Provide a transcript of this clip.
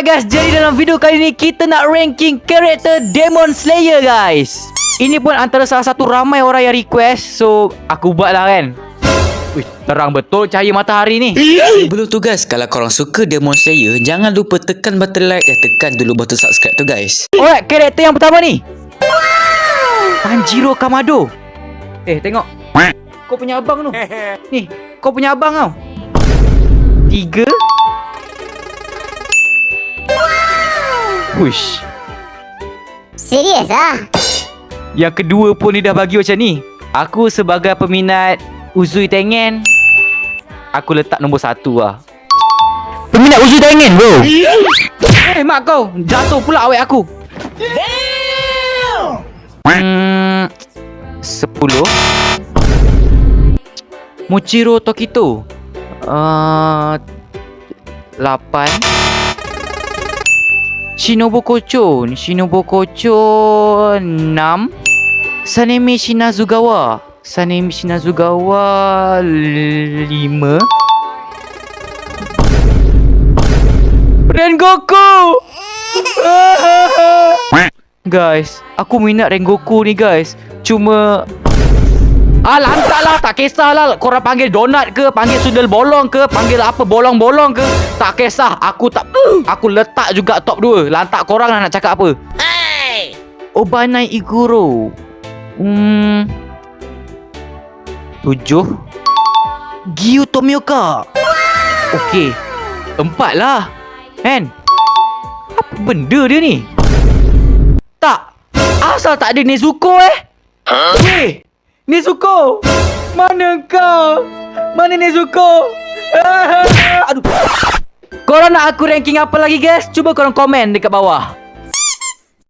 Alright guys, jadi dalam video kali ni kita nak ranking karakter Demon Slayer guys. Ini pun antara salah satu ramai orang yang request, so aku buat lah kan. Wih, terang betul cahaya matahari ni. Sebelum tu guys, kalau korang suka Demon Slayer, jangan lupa tekan button like dan tekan dulu button subscribe tu guys. Alright, karakter yang pertama ni, Tanjiro Kamado. Tengok, kau punya abang tu. Ni, kau punya abang tau. 3. Wush. Serius ah? Yang kedua pun dia dah bagi macam ni. Aku sebagai peminat Uzui Tengen, aku letak nombor 1 lah. Peminat Uzui Tengen bro. Mak kau jatuh pula awet aku. 10. Mochiro Tokito 8. Shinobu Kocho 6. Sanemi Shinazugawa 5. Rengoku. Guys, aku minat Rengoku ni guys. Cuma lantak lah, tak kisahlah korang panggil donat ke, panggil sundel bolong ke, panggil apa bolong-bolong ke, tak kisah. Aku letak juga top 2. Lantak korang lah nak cakap apa. Hey! Obanai Iguro 7. Gyu Tomioka. Okey, 4 lah kan. Apa benda dia ni? Tak, asal tak ada Nezuko Weh, Nezuko, mana kau? Mana Nezuko? Aduh. Korang nak aku ranking apa lagi guys? Cuba korang komen dekat bawah.